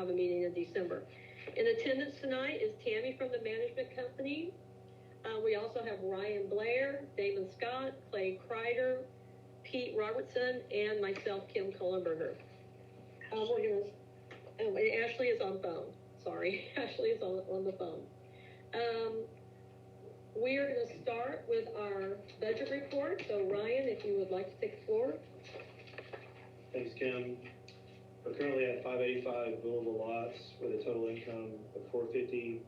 have a meeting in December. In attendance tonight is Tammy from the management company. We also have Ryan Blair, Damon Scott, Clay Kreider, Pete Robertson, and myself, Kim Kohlenberger. Ashley is on phone. Sorry, Ashley is on the phone. We are going to start with our budget report. So Ryan, if you would like to take the floor. Thanks, Kim. We're currently at 585 billable lots with a total income of $450,450.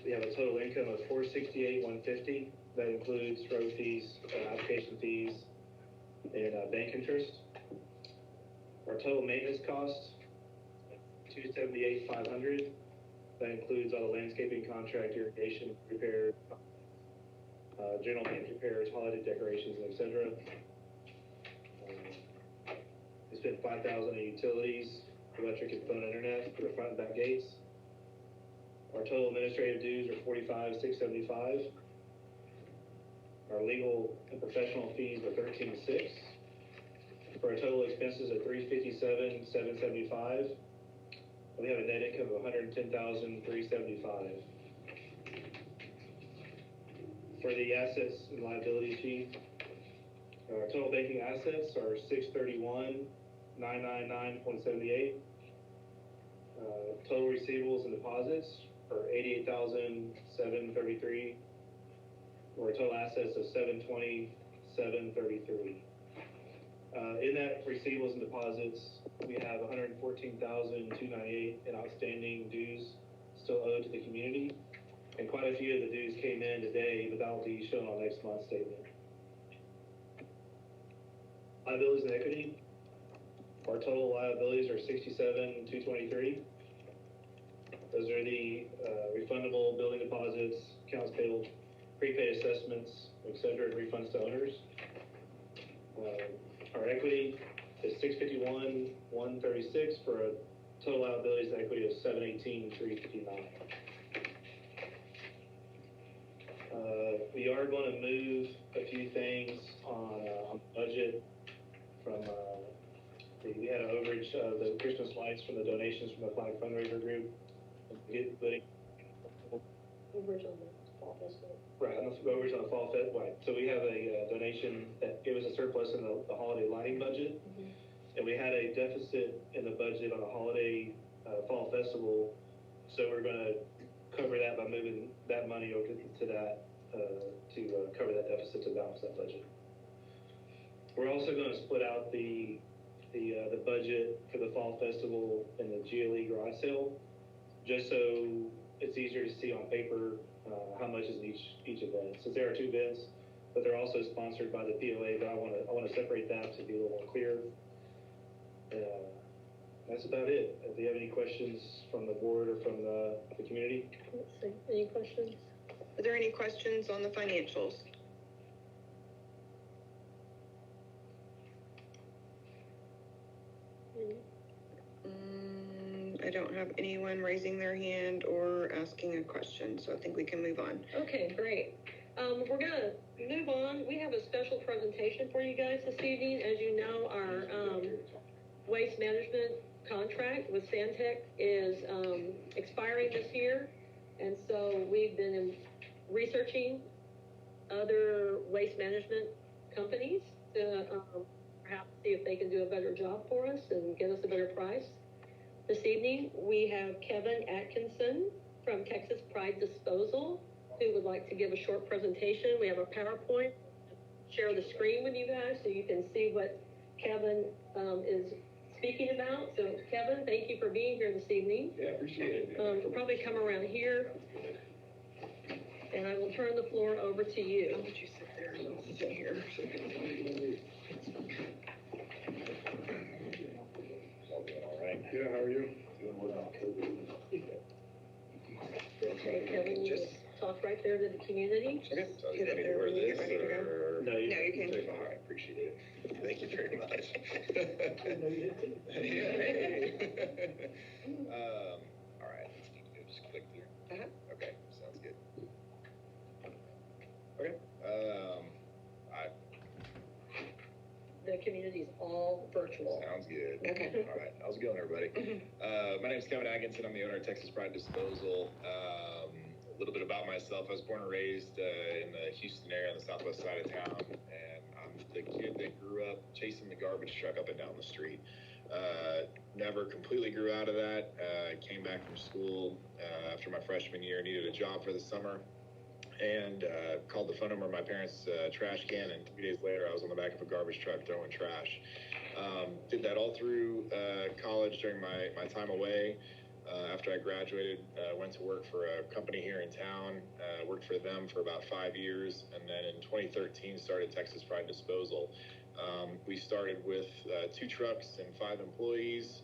We have a total income of $468,150. That includes road fees, application fees, and bank interest. Our total maintenance cost, $278,500. That includes all the landscaping contract, irrigation, repair, general maintenance repairs, holiday decorations, etc. We spent $5,000 in utilities, electric and phone internet for the front and back gates. Our total administrative dues are $45,675. Our legal and professional fees are $13,600. For our total expenses of $357,775. We have a net income of $110,375. For the assets and liability sheet, our total banking assets are $631,999.78. Total receivables and deposits are $88,733. Or total assets of $720,733. In that receivables and deposits, we have $114,298 in outstanding dues still owed to the community, and quite a few of the dues came in today, but that will be shown on next month's statement. Liabilities and equity. Our total liabilities are $67,223. Those are the refundable building deposits, accounts payable, prepaid assessments, etc., and refunds to owners. Our equity is $651,136 for a total liabilities and equity of $718,359. We are going to move a few things on budget from we had an overage of the Christmas lights from the donations from the Flag Fundraiser Group. Overage on the fall festival. Right, on the overage on the fall festival. Right. So we have a donation that gave us a surplus in the holiday lighting budget, and we had a deficit in the budget on the holiday fall festival. So we're going to cover that by moving that money over to that to cover that deficit to balance that budget. We're also going to split out the budget for the fall festival and the GLE garage sale, just so it's easier to see on paper how much is in each event. Since there are two events, but they're also sponsored by the POA, but I want to separate that to be a little more clear. That's about it. Do you have any questions from the board or from the community? Let's see. Any questions? Are there any questions on the financials? I don't have anyone raising their hand or asking a question, so I think we can move on. Okay, great. We're going to move on. We have a special presentation for you guys this evening. As you know, our waste management contract with Santec is expiring this year, and so we've been researching other waste management companies to perhaps see if they can do a better job for us and get us a better price. This evening, we have Kevin Atkinson from Texas Pride Disposal, who would like to give a short presentation. We have a PowerPoint. Share the screen with you guys so you can see what Kevin is speaking about. So, Kevin, thank you for being here this evening. Yeah, appreciate it. We'll probably come around here, and I will turn the floor over to you. I'll let you sit there and I'll sit here. All right. Yeah, how are you? Doing well. Okay, Kevin, you just talk right there to the community. Okay. So Get it there when you get ready to go. No, you can. All right, appreciate it. Thank you very much. All right, just click through. Okay, sounds good. Okay. The community is all virtual. Sounds good. Okay. All right. How's it going, everybody? My name is Kevin Atkinson. I'm the owner of Texas Pride Disposal. A little bit about myself. I was born and raised in the Houston area on the southwest side of town, and I'm the kid that grew up chasing the garbage truck up and down the street. Never completely grew out of that. Came back from school after my freshman year, needed a job for the summer, and called the phone number of my parents' trash can, and 3 days later I was on the back of a garbage truck throwing trash. Did that all through college during my time away. After I graduated, went to work for a company here in town, worked for them for about 5 years, and then in 2013 started Texas Pride Disposal. We started with 2 trucks and 5 employees,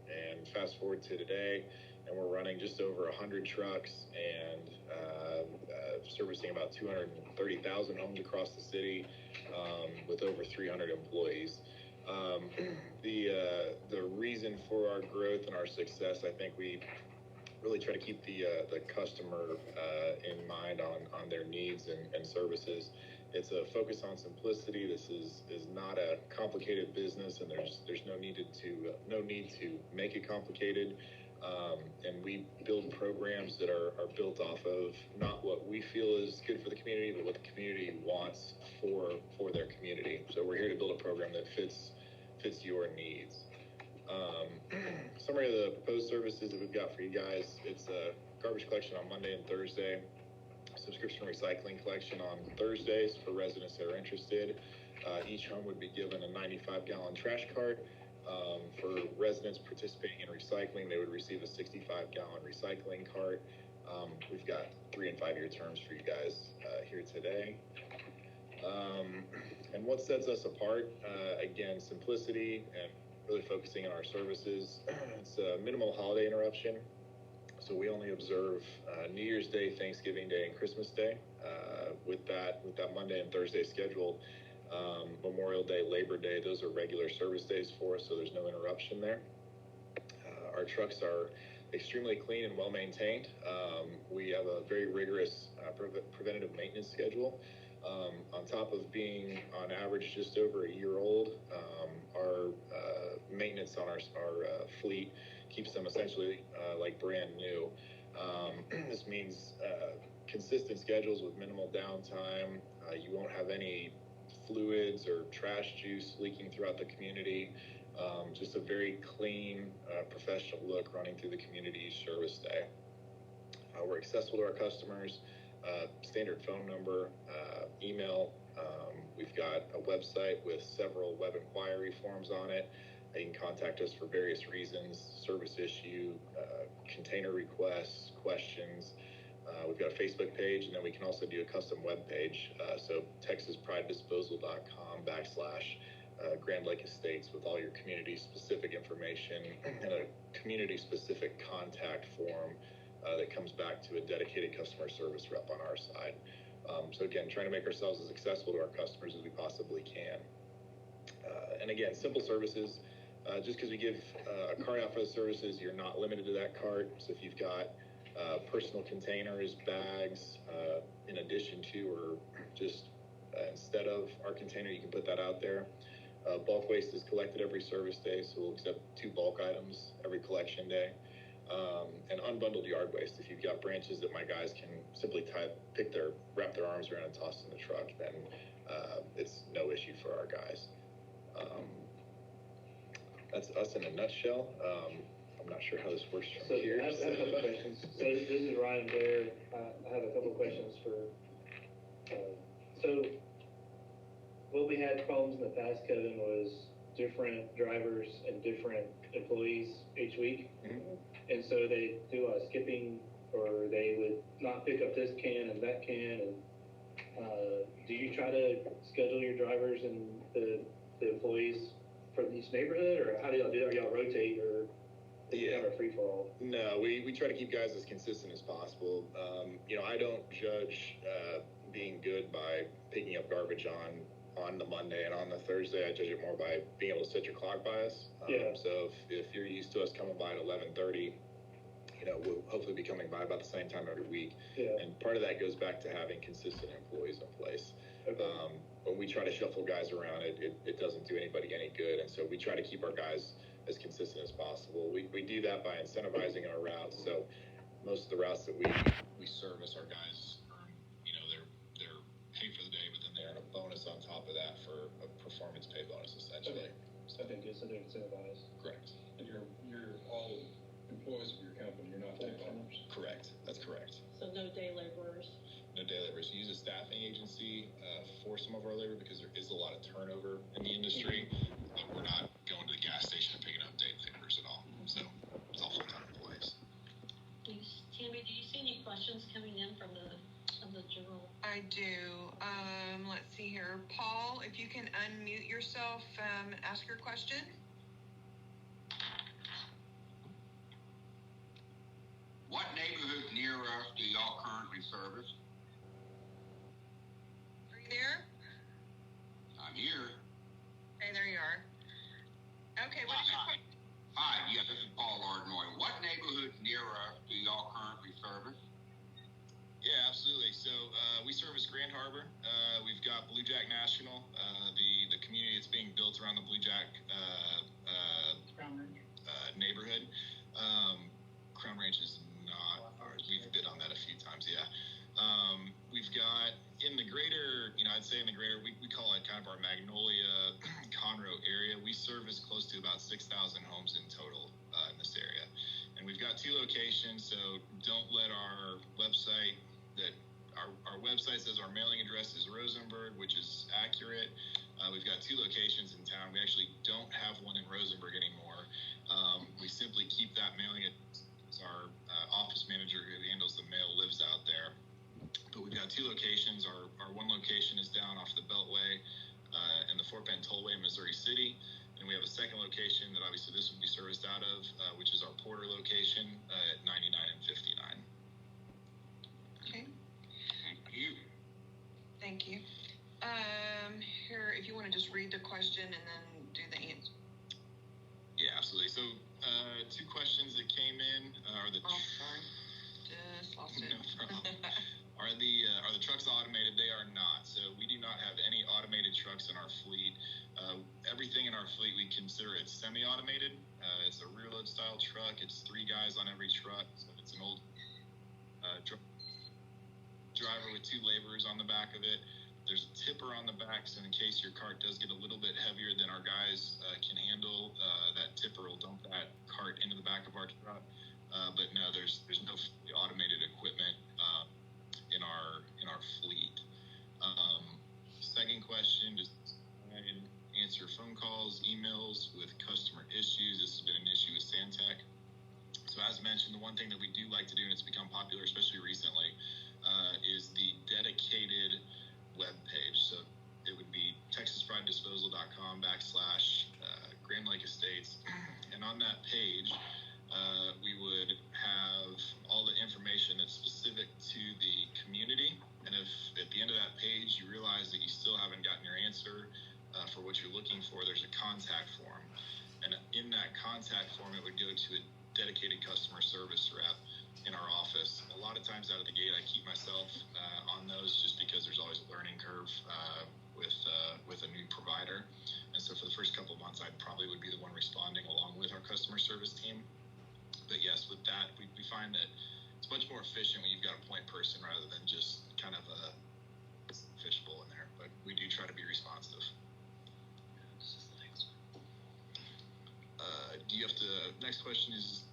and fast forward to today, and we're running just over 100 trucks and servicing about 230,000 homes across the city, with over 300 employees. The reason for our growth and our success, I think we really try to keep the customer in mind on their needs and services. It's a focus on simplicity. This is not a complicated business, and there's no need to make it complicated. And we build programs that are built off of not what we feel is good for the community, but what the community wants for their community. So we're here to build a program that fits your needs. Summary of the proposed services that we've got for you guys: it's a garbage collection on Monday and Thursday, subscription recycling collection on Thursdays for residents that are interested. Each home would be given a 95-gallon trash cart. For residents participating in recycling, they would receive a 65-gallon recycling cart. We've got 3 and 5 year terms for you guys here today. And what sets us apart, again, simplicity and really focusing on our services. It's a minimal holiday interruption. So we only observe New Year's Day, Thanksgiving Day, and Christmas Day. With that Monday and Thursday schedule, Memorial Day, Labor Day, those are regular service days for us, so there's no interruption there. Our trucks are extremely clean and well maintained. We have a very rigorous preventative maintenance schedule. On top of being on average just over a year old, our maintenance on our fleet keeps them essentially like brand new. This means consistent schedules with minimal downtime. You won't have any fluids or trash juice leaking throughout the community. Just a very clean, professional look running through the community each service day. We're accessible to our customers. Standard phone number, email. We've got a website with several web inquiry forms on it. You can contact us for various reasons: service issue, container requests, questions. We've got a Facebook page, and then we can also do a custom web page. So TexasPrideDisposal.com/Grand Lake Estates with all your community-specific information and a community-specific contact form that comes back to a dedicated customer service rep on our side. So again, trying to make ourselves as accessible to our customers as we possibly can. And again, simple services. Just because we give a cart out for the services, you're not limited to that cart. So if you've got personal containers, bags, in addition to, or just instead of our container, you can put that out there. Bulk waste is collected every service day, so we'll accept 2 bulk items every collection day. And unbundled yard waste. If you've got branches that my guys can simply wrap their arms around and toss in the truck, then it's no issue for our guys. That's us in a nutshell. I'm not sure how this works from here. I have a couple questions. So this is Ryan Blair. I have a couple questions for. So what we had problems in the past, Kevin, was different drivers and different employees each week. Mm-hmm. And so they do a lot of skipping, or they would not pick up this can and that can. And do you try to schedule your drivers and the employees for each neighborhood, or how do y'all do that? Y'all rotate, or have a free for all? No, we try to keep guys as consistent as possible. I don't judge being good by picking up garbage on the Monday and on the Thursday. I judge it more by being able to set your clock by us. So if you're used to us coming by at 11:30, we'll hopefully be coming by about the same time every week. Yeah. And part of that goes back to having consistent employees in place. Okay. When we try to shuffle guys around, it doesn't do anybody any good. And so we try to keep our guys as consistent as possible. We do that by incentivizing our routes. So most of the routes that we service, our guys, they're paid for the day, but then they earn a bonus on top of that for a performance pay bonus, essentially. Okay, good, so they're incentivized. Correct. And you're all employees of your company, you're not full-timers? Correct. That's correct. So no day laborers. No day laborers. We use a staffing agency for some of our labor because there is a lot of turnover in the industry. And we're not going to the gas station and picking up day laborers at all. So it's all full-time employees. Tammy, do you see any questions coming in from the general? I do. Let's see here. Paul, if you can unmute yourself and ask your question. What neighborhood near us do y'all currently service? Are you there? I'm here. Hey, there you are. Okay, what is your question? Hi, yeah, this is Paul Ardenoy. What neighborhood near us do y'all currently service? Yeah, absolutely. So we service Grand Harbor. We've got Blue Jack National, the community that's being built around the Blue Jack neighborhood. Crown Ranch is not ours. We've bid on that a few times, yeah. We've got in the greater, I'd say in the greater, we call it kind of our Magnolia, Conroe area. We service close to about 6,000 homes in total in this area. And we've got 2 locations, so don't let our website, our website says our mailing address is Rosenberg, which is accurate. We've got 2 locations in town. We actually don't have one in Rosenberg anymore. We simply keep that mailing. Our office manager who handles the mail lives out there. But we've got 2 locations. Our one location is down off the Beltway in the Fort Bend Tollway in Missouri City. And we have a second location that obviously this would be serviced out of, which is our Porter location at 99 and 59. Okay, Thank you. thank you. Here, if you want to just read the question and then do the answer. Yeah, absolutely. So 2 questions that came in are the... Oh, sorry. Just lost it. No problem. Are the trucks automated? They are not. So we do not have any automated trucks in our fleet. Everything in our fleet, we consider it semi-automated. It's a rear load style truck. It's 3 guys on every truck. So it's an old driver with 2 laborers on the back of it. There's a tipper on the back, so in case your cart does get a little bit heavier than our guys can handle, that tipper will dump that cart into the back of our truck. But no, there's no fully automated equipment in our fleet. Second question, just answer phone calls, emails with customer issues. This has been an issue with Santec. So as mentioned, the one thing that we do like to do, and it's become popular, especially recently, is the dedicated web page. So it would be texasprivedisposal.com / Grand Lake Estates. And on that page, we would have all the information that's specific to the community. And if at the end of that page you realize that you still haven't gotten your answer for what you're looking for, there's a contact form. And in that contact form, it would go to a dedicated customer service rep in our office. A lot of times out of the gate, I keep myself on those just because there's always a learning curve with a new provider. And so for the first couple of months, I probably would be the one responding along with our customer service team. But yes, with that, we find that it's much more efficient when you've got a point person rather than just kind of a fishbowl in there. But we do try to be responsive. Next question is,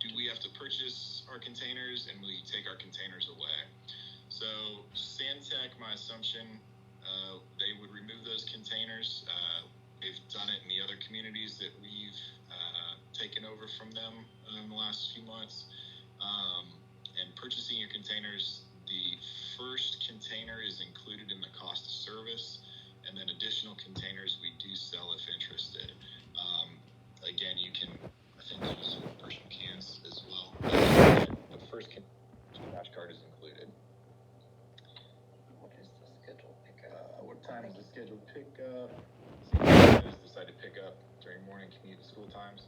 do we have to purchase our containers and will you take our containers away? So Santec, my assumption, they would remove those containers. They've done it in the other communities that we've taken over from them in the last few months. And purchasing your containers, the first container is included in the cost of service, and then additional containers we do sell if interested. Again, you can, I think, use personal cans as well. The first cash card is included. What is the scheduled pickup? What time is the scheduled pickup? Just decide to pick up during morning commute and school times.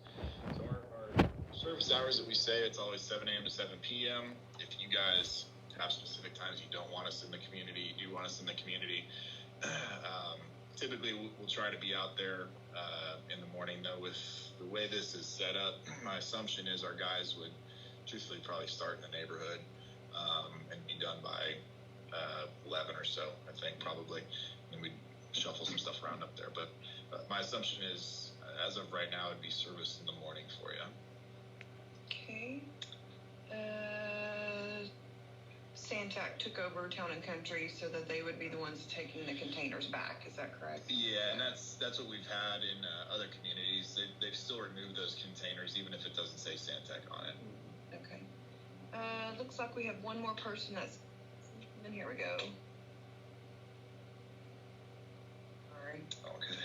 So our service hours that we say, it's always 7 a.m. to 7 p.m. If you guys have specific times you don't want us in the community, you do want us in the community. Typically, we'll try to be out there in the morning, though. With the way this is set up, my assumption is our guys would truthfully probably start in the neighborhood and be done by 11 or so, I think, probably. And we'd shuffle some stuff around up there. But my assumption is, as of right now, it'd be service in the morning for you. Okay. Santac took over Town and Country so that they would be the ones taking the containers back. Is that correct? Yeah, and that's what we've had in other communities. They've still removed those containers, even if it doesn't say Santac on it. Okay. Looks like we have one more person that's. And here we go. Sorry. Oh, good.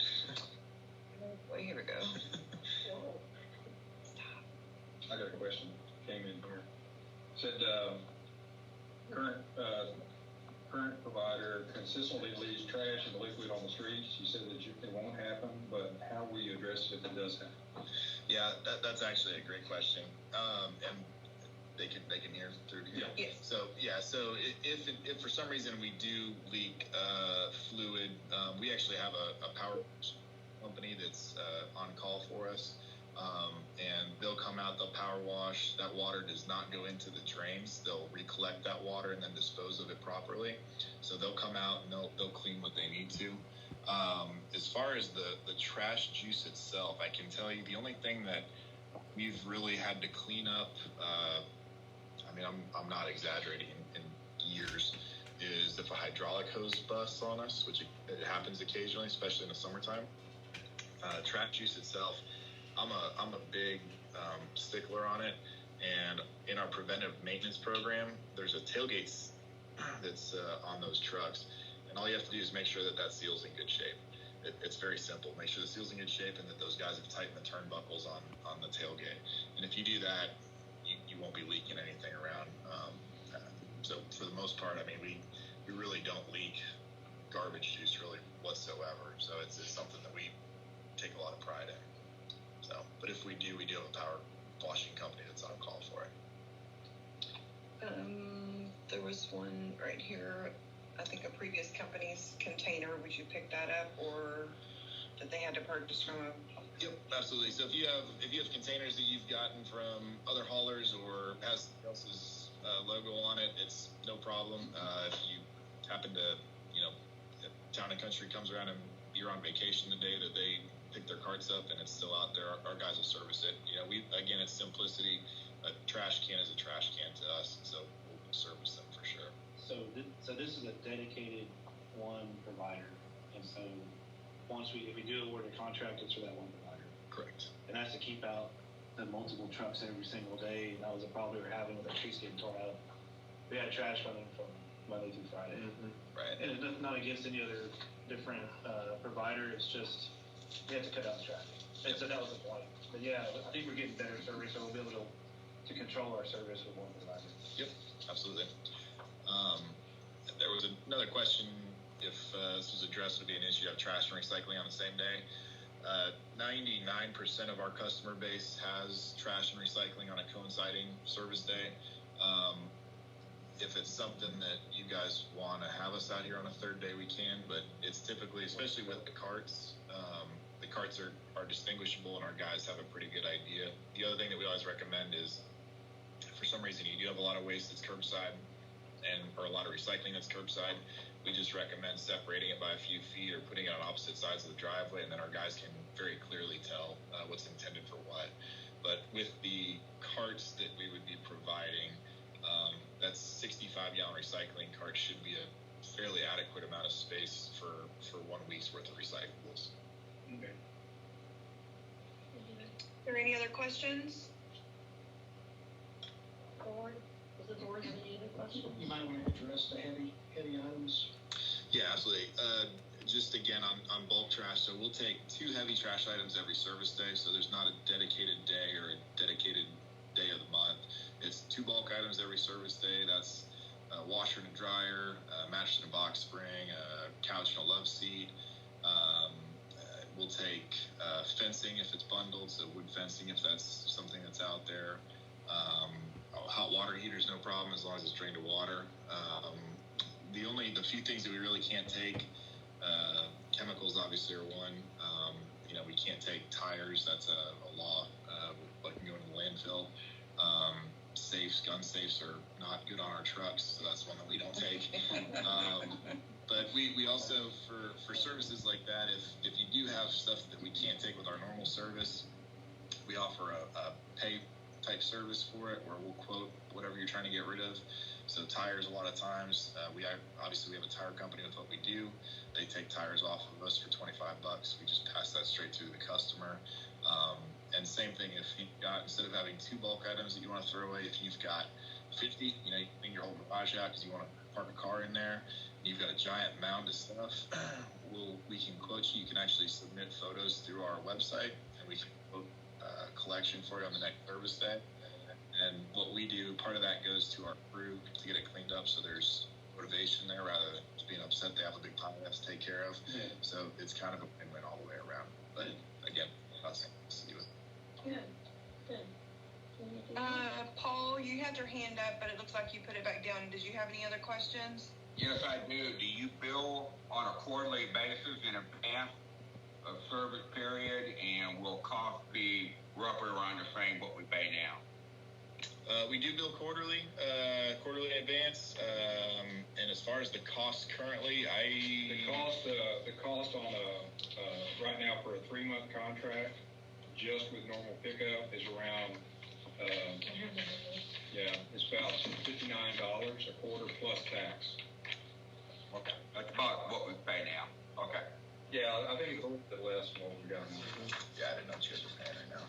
Wait, here we go. I got a question. Came in here. Said current provider consistently leaves trash and liquid on the streets. You said that it won't happen, but how will you address it if it does happen? Yeah, that's actually a great question. And they can hear through here. Yes. So if for some reason we do leak fluid, we actually have a power company that's on call for us. And they'll come out, they'll power wash. That water does not go into the drains. They'll recollect that water and then dispose of it properly. So they'll come out and they'll clean what they need to. As far as the trash juice itself, I can tell you the only thing that we've really had to clean up, I mean, I'm not exaggerating in years, is if a hydraulic hose busts on us, which it happens occasionally, especially in the summertime. Trash juice itself, I'm a big stickler on it, and in our preventive maintenance program, there's a tailgate that's on those trucks, and all you have to do is make sure that seal's in good shape. It's very simple. Make sure the seal's in good shape and that those guys have tightened the turnbuckles on the tailgate. And if you do that, you won't be leaking anything around. So for the most part, I mean, we really don't leak garbage juice really whatsoever. So it's something that we take a lot of pride in. So, but if we do have a power washing company that's on call for it. There was one right here. I think a previous company's container. Would you pick that up, or did they have to purchase from a? Yep, absolutely. So if you have containers that you've gotten from other haulers or has somebody else's logo on it, it's no problem. If you happen to, if Town and Country comes around and you're on vacation the day that they pick their carts up and it's still out there, our guys will service it. Again, it's simplicity. A trash can is a trash can to us, so we'll service them for sure. So this is a dedicated one provider, and so if we do award a contract, it's for that one provider. Correct. And that's to keep out the multiple trucks every single day. That was a problem we were having with our streets getting torn up. We had trash running from Monday through Friday. Mm-hmm. Right. And it's not against any other different provider. It's just we have to cut out the traffic. And so that was the point. But yeah, I think we're getting better service, so we'll be able to control our service with one provider. Yep, absolutely. There was another question if this was addressed, would be an issue of trash and recycling on the same day. 99% of our customer base has trash and recycling on a coinciding service day. If it's something that you guys want to have us out here on a third day, we can, but it's typically, especially with the carts are distinguishable and our guys have a pretty good idea. The other thing that we always recommend is, if for some reason you do have a lot of waste that's curbside or a lot of recycling that's curbside, we just recommend separating it by a few feet or putting it on opposite sides of the driveway, and then our guys can very clearly tell what's intended for what. But with the carts that we would be providing, that's 65-gallon recycling cart should be a fairly adequate amount of space for 1 week's worth of recyclables. Okay. Are there any other questions? Does the board have any other questions? You might want to address the heavy items. Yeah, absolutely. Just again on bulk trash, so we'll take 2 heavy trash items every service day, so there's not a dedicated day or a dedicated day of the month. It's 2 bulk items every service day. That's a washer and a dryer, a mattress and a box spring, a couch and a love seat. We'll take fencing if it's bundled, so wood fencing if that's something that's out there. hot water heater's no problem as long as it's drained to water. The few things that we really can't take, chemicals obviously are one. We can't take tires. That's a law. Like going to the landfill. Gun safes are not good on our trucks, so that's one that we don't take. But we also, for services like that, if you do have stuff that we can't take with our normal service, we offer a pay type service for it, where we'll quote whatever you're trying to get rid of. So tires, a lot of times, we have a tire company with what we do. They take tires off of us for $25. We just pass that straight to the customer. And same thing, if you've got, instead of having 2 bulk items that you want to throw away, if you've got 50, you clean your whole garage out because you want to park a car in there, and you've got a giant mound of stuff, we can quote you. You can actually submit photos through our website, and we can quote a collection for you on the next service day. And what we do, part of that goes to our crew to get it cleaned up, so there's motivation there rather than just being upset they have a big pile they have to take care of. Yeah. So it's kind of a win-win all the way around. But again, that's see with. Good. Paul, you had your hand up, but it looks like you put it back down. Did you have any other questions? Yes, I do. Do you bill on a quarterly basis in advance of service period, and will cost be roughly around the same what we pay now? We do bill quarterly in advance. And as far as the cost currently, The cost on right now for a 3-month contract, just with normal pickup, is around, it's about $59 a quarter plus tax. Okay, that's about what we pay now. Okay. Yeah, I think it's a little bit less than what we got. Yeah, I didn't know what you guys were paying right now.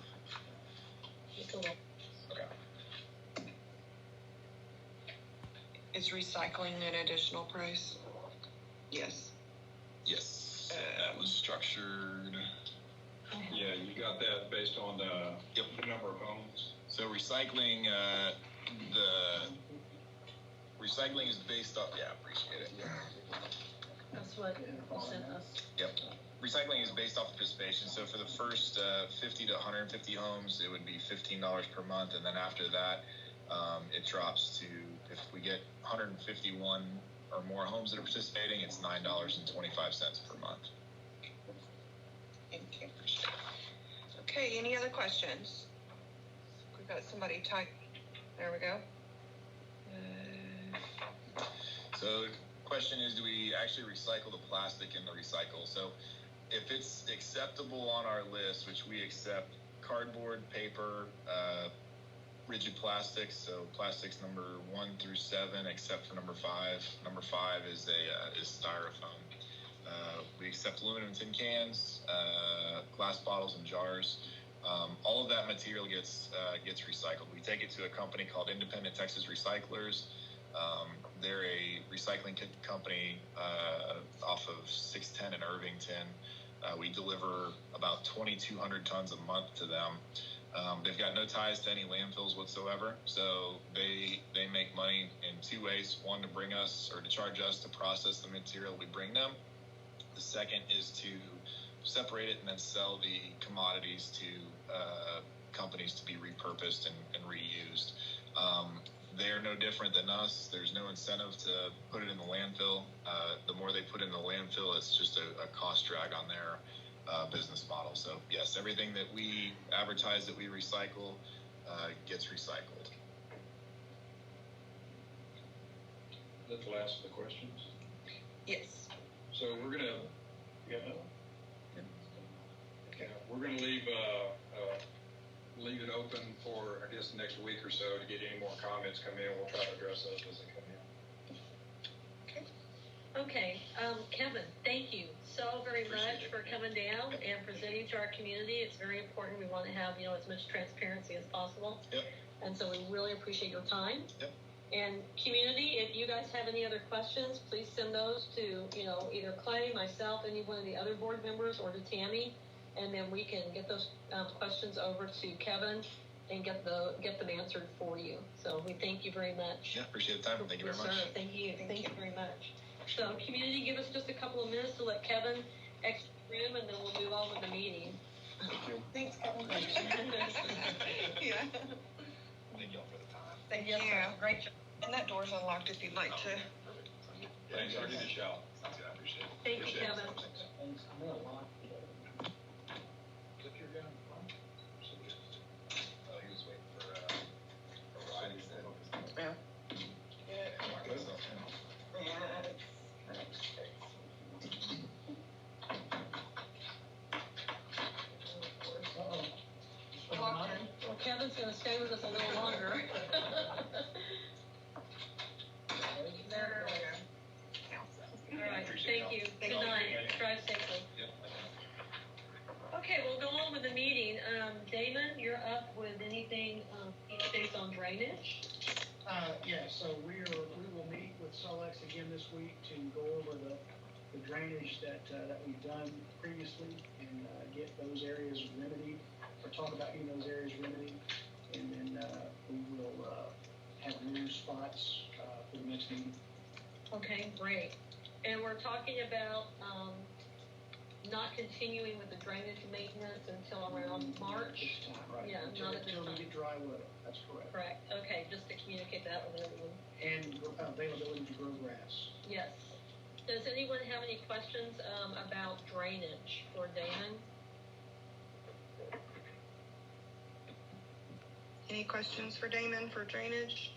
Okay. Is recycling an additional price? Yes. Yes. That was structured. Yeah, you got that based on the number of homes. So recycling, recycling is based off. Yeah, appreciate it. That's what you sent us. Yep. Recycling is based off participation. So for the first 50 to 150 homes, it would be $15 per month, and then after that, it drops to, if we get 151 or more homes that are participating, it's $9.25 per month. Thank you. Okay, any other questions? We've got somebody type. There we go. So the question is, do we actually recycle the plastic in the recycle? So if it's acceptable on our list, which we accept cardboard, paper, rigid plastics, so plastics number 1 through 7, except for number 5. Number 5 is styrofoam. We accept aluminum tin cans, glass bottles, and jars. All of that material gets recycled. We take it to a company called Independent Texas Recyclers. They're a recycling company off of 610 in Irvington. We deliver about 2,200 tons a month to them. They've got no ties to any landfills whatsoever, so they make money in 2 ways. One, to bring us or to charge us to process the material we bring them. The second is to separate it and then sell the commodities to companies to be repurposed and reused. They're no different than us. There's no incentive to put it in the landfill. The more they put in the landfill, it's just a cost drag on their business model. So yes, everything that we advertise that we recycle gets recycled. That's the last of the questions. Yes. So we're gonna, we're gonna leave it open for, I guess, the next week or so to get any more comments come in. We'll try to address those as they come in. Okay, Kevin, thank you so very much for coming down and presenting to our community. It's very important. We want to have, as much transparency as possible. Yep. And so we really appreciate your time. Yep. And community, if you guys have any other questions, please send those to, either Clay, myself, any one of the other board members, or to Tammy, and then we can get those questions over to Kevin and get them answered for you. So we thank you very much. Yeah, appreciate the time. Thank you very much. Thank you. Thank you very much. So community, give us just a couple of minutes to let Kevin exit the room, and then we'll move on with the meeting. Thanks, Kevin. Thank Yeah. y'all for the time. Thank Yes, you. sir. Great job. And that door's unlocked if you'd like to. Thanks, I need a shout. I appreciate it. Thank you, Kevin. Thanks, I'm gonna lock it. If you're gonna, Oh, he was waiting for Ryan. Yeah. Well, Kevin's gonna stay with us a little longer. There we go. All right, thank you. Good night. Drive safely. Okay, we'll go on with the meeting. Damon, you're up with anything, based on drainage? Yeah, so we will meet with Solex again this week to go over the drainage that we've done previously and, get those areas remedied, or talk about getting those areas remedied. And then, we will, have new spots, for the next meeting. Okay, great. And we're talking about, not continuing with the drainage maintenance until around March? This time, right? Yeah, not at this Until we time. get dry weather, that's correct. Correct, okay, just to communicate that with everyone. And availability to grow grass. Yes. Does anyone have any questions, about drainage for Damon? Any questions for Damon for drainage?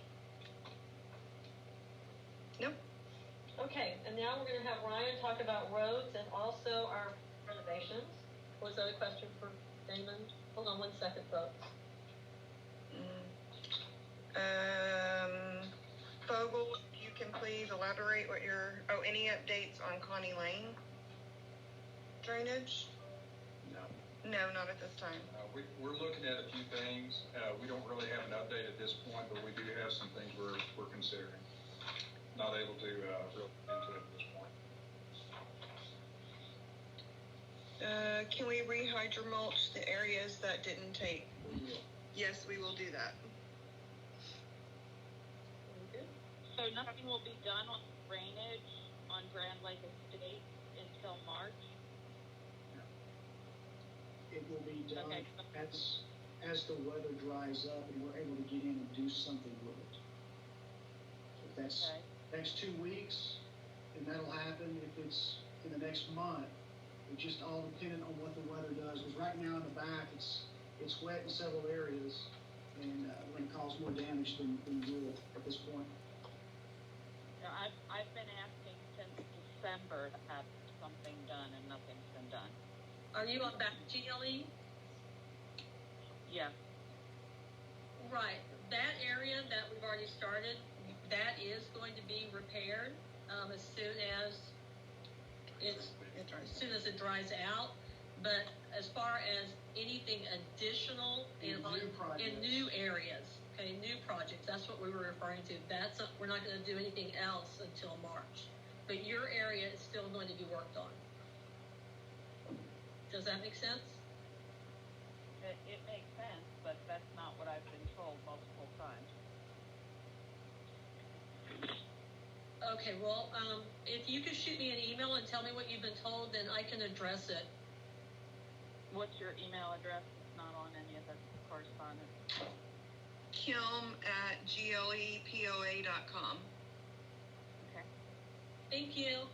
Nope. Okay, and now we're gonna have Ryan talk about roads and also our renovations. Was that a question for Damon? Hold on one second, folks. Vogel, if you can please elaborate what any updates on Connie Lane drainage? No. No, not at this time. We're looking at a few things. We don't really have an update at this point, but we do have some things we're considering. Not able to really into it at this point. Can we rehydromulch the areas that didn't take? We will. Yes, we will do that. So nothing will be done on drainage on Grand Lake Estate until March? It will be done Okay. as the weather dries up and we're able to get in and do something with it. If that's Okay. next 2 weeks, then that'll happen. If it's in the next month, it's just all dependent on what the weather does. Because right now in the back, it's wet in several areas, and we're gonna cause more damage than good at this point. You know, I've been asking since December to have something done and nothing's been done. Are you on back GLE? Yeah. Right, that area that we've already started, that is going to be repaired, as soon as it dries out. But as far as anything additional In new projects. in new areas, okay, new projects, that's what we were referring to. We're not gonna do anything else until March. But your area is still going to be worked on. Does that make sense? It makes sense, but that's not what I've been told multiple times. Okay, well, if you could shoot me an email and tell me what you've been told, then I can address it. What's your email address? It's not on any of the correspondence. Kim@glepoa.com. Okay. Thank you.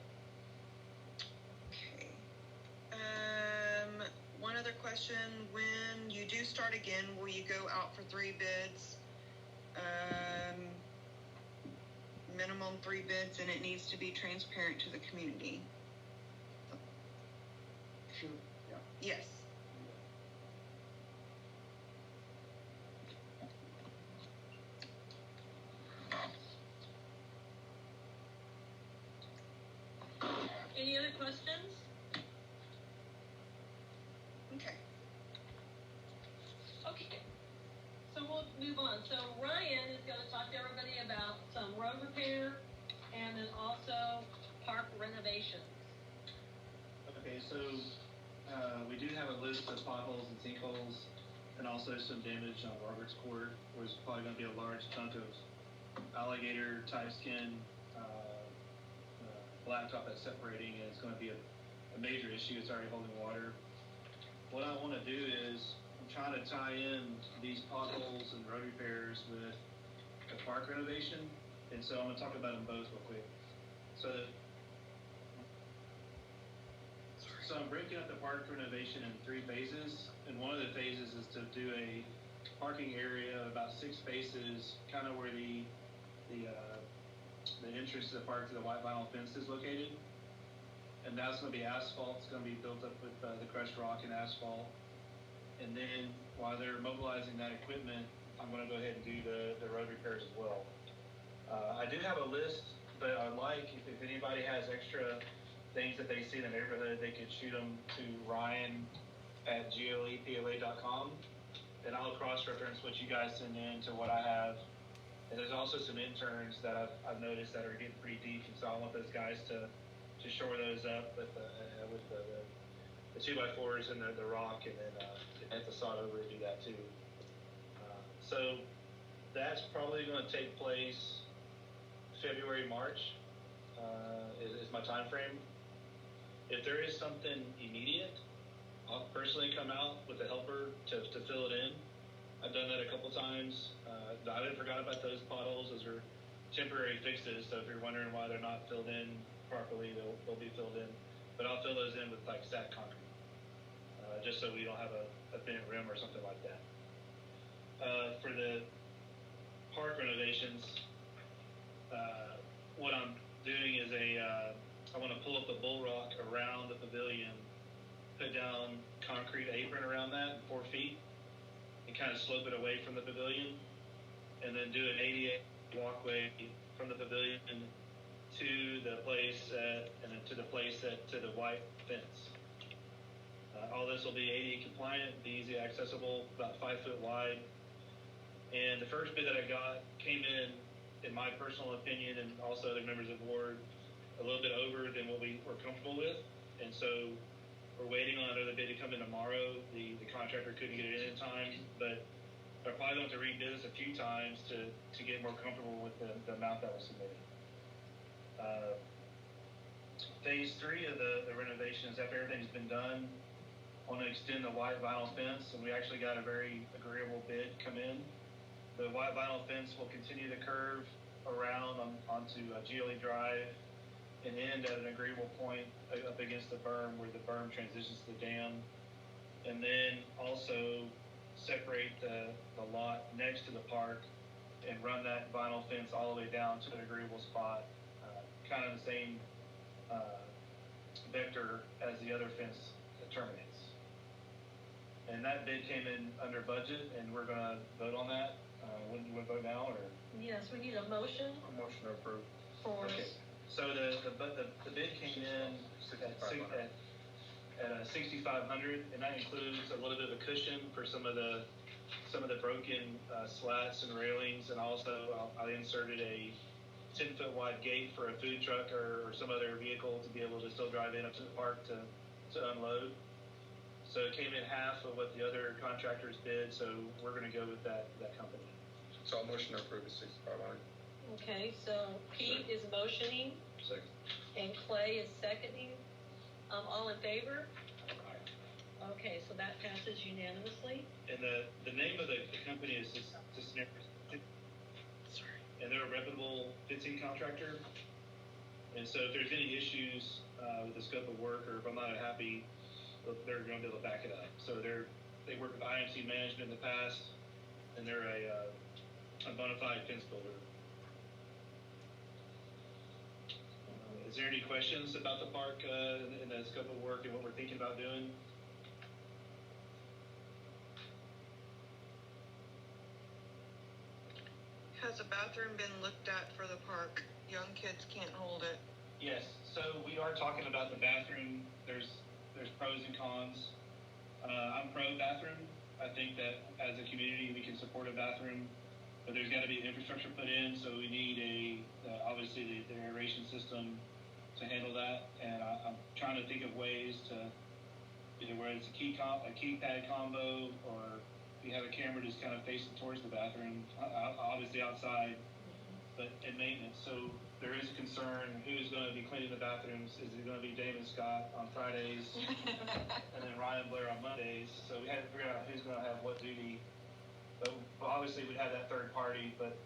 Okay. One other question. When you do start again, will you go out for 3 bids? Minimum 3 bids, and it needs to be transparent to the community. Sure, yeah. Yes. Any other questions? Okay. Okay. So we'll move on. So Ryan is going to talk to everybody about some road repair and then also park renovations. Okay, so, we do have a list of potholes and sinkholes and also some damage on Roberts Court. There's probably gonna be a large chunk of alligator type skin, blacktop that's separating, and it's gonna be a major issue. It's already holding water. What I wanna do is, I'm trying to tie in these potholes and road repairs with a park renovation, and so I'm gonna talk about them both real quick. So I'm breaking up the park renovation in 3 phases, and one of the phases is to do a parking area of about 6 spaces, kind of where the entrance to the park to the white vinyl fence is located. And that's going to be asphalt. It's going to be built up with the crushed rock and asphalt. And then while they're mobilizing that equipment, I'm going to go ahead and do the road repairs as well. I do have a list, but I'd like, if anybody has extra things that they see in the neighborhood, they could shoot them to Ryan@GLEPOA.com, and I'll cross-reference what you guys send in to what I have. And there's also some interns that I've noticed that are getting pretty deep, and so I want those guys to shore those up with the 2x4s and the rock, and then hit the sod over and do that too. So that's probably going to take place February, March is my time frame. If there is something immediate, I'll personally come out with a helper to fill it in. I've done that a couple times. I didn't forget about those potholes. Those are temporary fixes, so if you're wondering why they're not filled in properly, they'll be filled in. But I'll fill those in with like stacked concrete, just so we don't have a thin rim or something like that. For the park renovations, what I'm doing is I want to pull up the bull rock around the pavilion, put down concrete apron around that, 4 feet, and kind of slope it away from the pavilion, and then do an ADA walkway from the pavilion to the place and then to the white fence. All this will be ADA compliant, be easy accessible, about 5 foot wide. And the first bid that I got came in my personal opinion, and also other members of the board, a little bit over than what we were comfortable with. And so we're waiting on another bid to come in tomorrow. The contractor couldn't get it in time, but I probably going to rebid this a few times to get more comfortable with the amount that was submitted. Phase 3 of the renovations, after everything's been done, I want to extend the white vinyl fence, and we actually got a very agreeable bid come in. The white vinyl fence will continue to curve around onto GLE Drive and end at an agreeable point up against the berm where the berm transitions to the dam, and then also separate the lot next to the park and run that vinyl fence all the way down to an agreeable spot, kind of the same vector as the other fence terminates. And that bid came in under budget, and we're going to vote on that. When do you want to vote now, or? Yes, we need a motion. A motion to approve. Okay. So the bid came in at $6,500, and that includes a little bit of a cushion for some of the broken slats and railings, and also I inserted a 10-foot wide gate for a food truck or some other vehicle to be able to still drive in up to the park to unload. So it came in half of what the other contractors bid, so we're going to go with that company. So I'll motion to approve the 6,500. Okay, so Pete is motioning. Second. And Clay is seconding. All in favor? Aye. Okay, so that passes unanimously. And the name of the company is Cisneros, and they're a reputable fencing contractor. And so if there's any issues with the scope of work, or if I'm not happy, they're going to be able to back it up. So they work with IMC Management in the past, and they're a bona fide fence builder. Is there any questions about the park and the scope of work and what we're thinking about doing? Has a bathroom been looked at for the park? Young kids can't hold it. Yes, so we are talking about the bathroom. There's pros and cons. I'm pro bathroom. I think that as a community we can support a bathroom, but there's got to be infrastructure put in, so we need obviously the aeration system to handle that. And I'm trying to think of ways to either where it's a keypad combo, or you have a camera just kind of facing towards the bathroom, obviously outside, but in maintenance. So there is a concern, who's going to be cleaning the bathrooms? Is it going to be Damon Scott on Fridays and then Ryan Blair on Mondays? So we had to figure out who's going to have what duty. But obviously obviously we'd have that third party, but,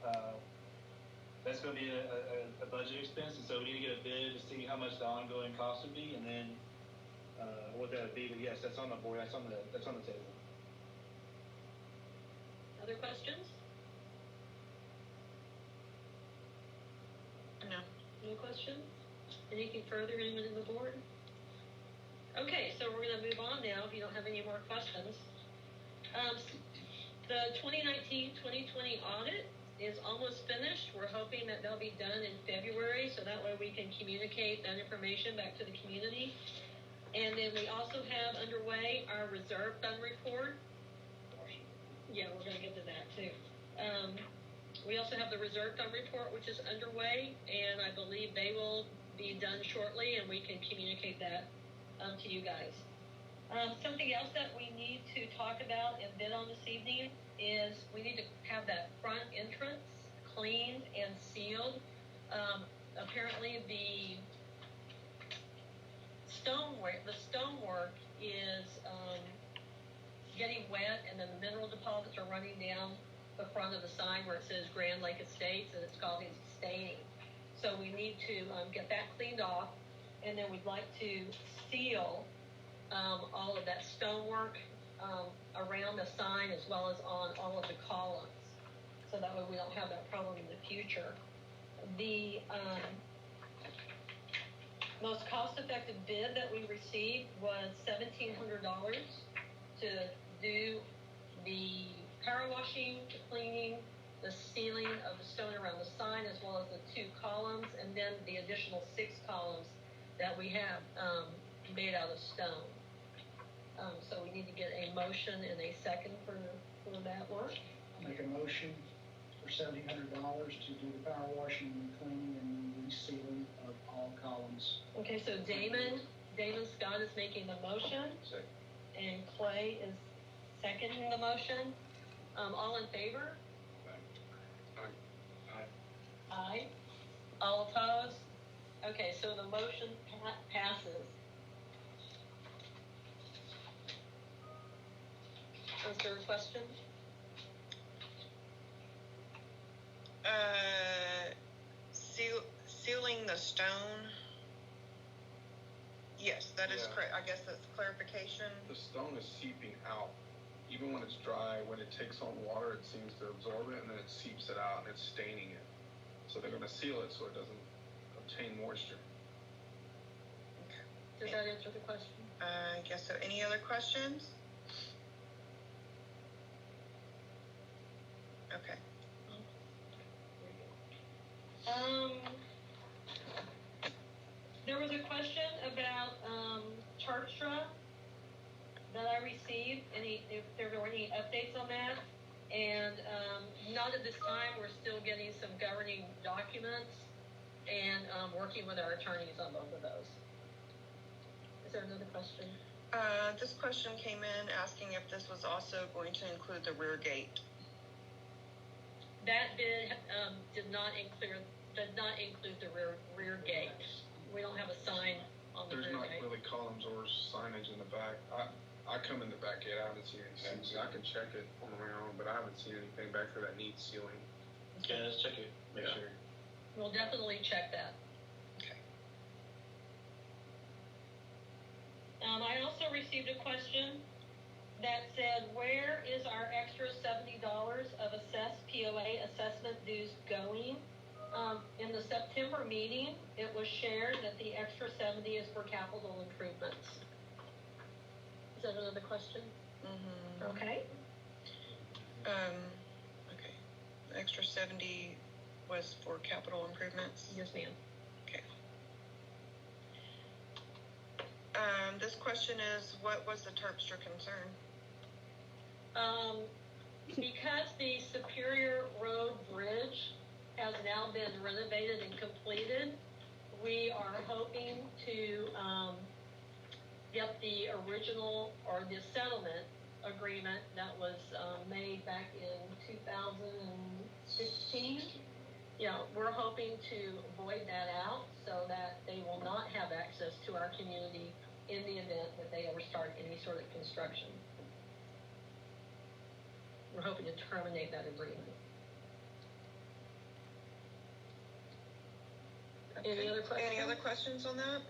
that's gonna be a budget expense, and so we need to get a bid to see how much the ongoing cost would be, and then, what that would be, but yes, that's on the board, that's on the table. Other questions? No. No questions? Anything further, anyone in the board? Okay, so we're gonna move on now, if you don't have any more questions. The 2019-2020 audit is almost finished. We're hoping that they'll be done in February, so that way we can communicate that information back to the community. And then we also have underway our reserve fund report. Yeah, we're gonna get to that too. We also have the reserve fund report, which is underway, and I believe they will be done shortly, and we can communicate that to you guys. Something else that we need to talk about and bid on this evening is we need to have that front entrance cleaned and sealed. Apparently the stonework is getting wet, and then the mineral deposits are running down the front of the sign where it says Grand Lake Estates, and it's causing staining. So we need to get that cleaned off, and then we'd like to seal all of that stonework around the sign as well as on all of the columns, so that way we don't have that problem in the future. The most cost-effective bid that we received was $1,700 to do the power washing, the cleaning, the sealing of the stone around the sign, as well as the 2 columns, and then the additional 6 columns that we have made out of stone. So we need to get a motion and a second for that work. I'll make a motion for $1,700 to do the power washing and cleaning and resealing of all columns. Okay, so Damon Scott is making the motion, and Clay is seconding the motion. All in favor? Aye. All opposed? Okay, so the motion passes. Is there a question? Sealing the stone. Yes, that is correct. I guess that's clarification. The stone is seeping out. Even when it's dry, when it takes on water, it seems to absorb it, and then it seeps it out, and it's staining it. So they're going to seal it so it doesn't obtain moisture. Does that answer the question? I guess so. Any other questions? Okay. There was a question about Terpstra that I received. If there were any updates on that, and not at this time. We're still getting some governing documents and working with our attorneys on both of those. Is there another question? This question came in asking if this was also going to include the rear gate. That bid did not include the rear gate. We don't have a sign on the There's rear not gate. really columns or signage in the back. I come in the back gate, I haven't seen anything. I can check it on my own, but I haven't seen anything back there that needs sealing. Yeah, let's check it, make sure. We'll definitely check that. Okay. I also received a question that said, where is our extra $70 of assessed POA assessment dues going? In the September meeting, it was shared that the extra 70 is for capital improvements. Is that another question? Mm-hmm. Okay. Okay. The extra 70 was for capital improvements? Yes, ma'am. Okay. This question is, what was the Terpstra concern? Because the Superior Road Bridge has now been renovated and completed, we are hoping to get the original or the settlement agreement that was made back in 2016. Yeah, we're hoping to void that out so that they will not have access to our community in the event that they ever start any sort of construction. we're hoping to terminate that agreement. Okay. Any other questions? Any other questions on that?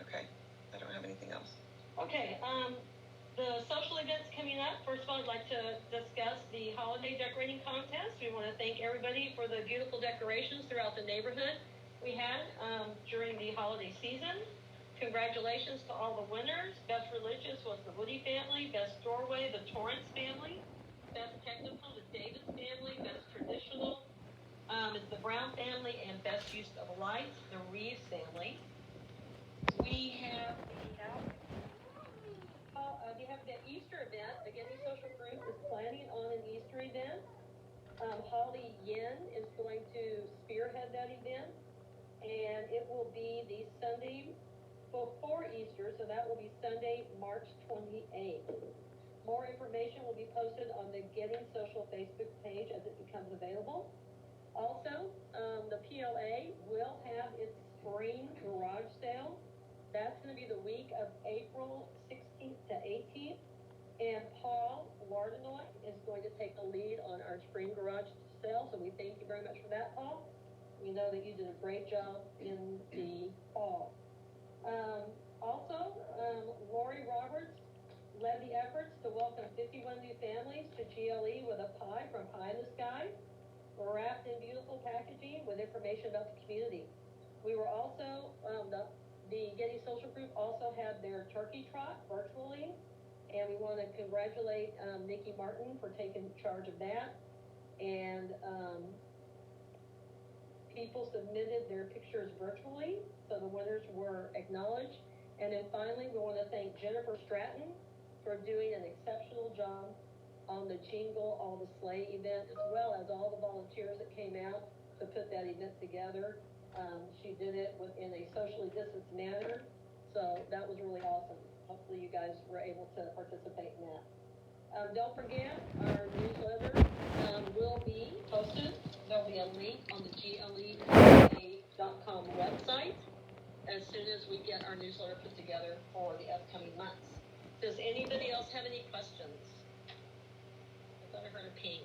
Okay, I don't have anything else. Okay, the social events coming up. First of all, I'd like to discuss the holiday decorating contest. We want to thank everybody for the beautiful decorations throughout the neighborhood we had during the holiday season. Congratulations to all the winners. Best religious was the Woody family. Best doorway, the Torrance family. Best technical, the Davis family. Best traditional is the Brown family. And best use of lights, the Reeves family. We have the Easter event. The Getty Social Group is planning on an Easter event. Holly Yin is going to spearhead that event, and it will be the Sunday before Easter, so that will be Sunday, March 28th. More information will be posted on the Getty Social Facebook page as it becomes available. Also, the PLA will have its spring garage sale. That's going to be the week of April 16th to 18th. And Paul Lardenoy is going to take the lead on our spring garage sale. So we thank you very much for that, Paul. We know that you did a great job in the fall. Also, Lori Roberts led the efforts to welcome 51 new families to GLE with a pie from Pie in the Sky, wrapped in beautiful packaging with information about the community. We were also, the Getty Social Group also had their turkey trot virtually, and we want to congratulate Nikki Martin for taking charge of that. And people submitted their pictures virtually, so the winners were acknowledged. And then finally, we want to thank Jennifer Stratton for doing an exceptional job on the Jingle All the Sleigh event, as well as all the volunteers that came out to put that event together. She did it within a socially distanced manner, so that was really awesome. Hopefully you guys were able to participate in that. Don't forget, our newsletter will be posted. There'll be a link on the GLE.com website as soon as we get our newsletter put together for the upcoming months. Does anybody else have any questions? I thought I heard a ping.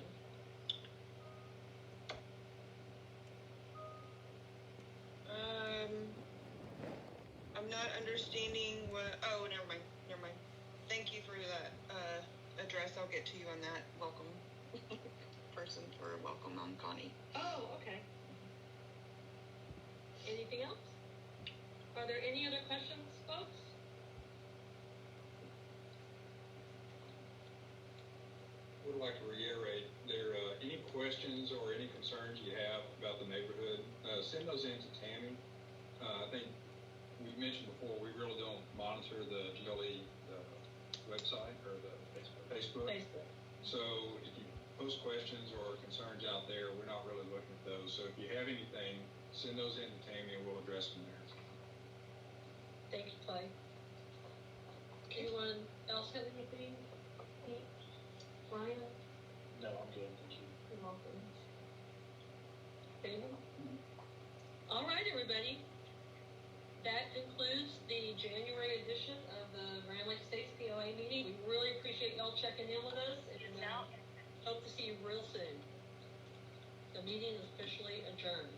I'm not understanding what, oh, never mind. Thank you for that, address. I'll get to you on that welcome person for welcome on Connie. Oh, okay. Anything else? Are there any other questions, folks? Would like to reiterate, there any questions or any concerns you have about the neighborhood, send those in to Tammy. I think we mentioned before, we really don't monitor the GLE website or the Facebook. So if you post questions or concerns out there, we're not really looking at those. So if you have anything, send those in to Tammy and we'll address them there. Thank you, Clay. Anyone else have anything? Pete? Ryan? No, I'm good, thank you. You're welcome. Anyone? All right, everybody. That concludes the January edition of the Grand Lake Estates POA meeting. We really appreciate y'all checking in with us, and hope to see you real soon. The meeting is officially adjourned.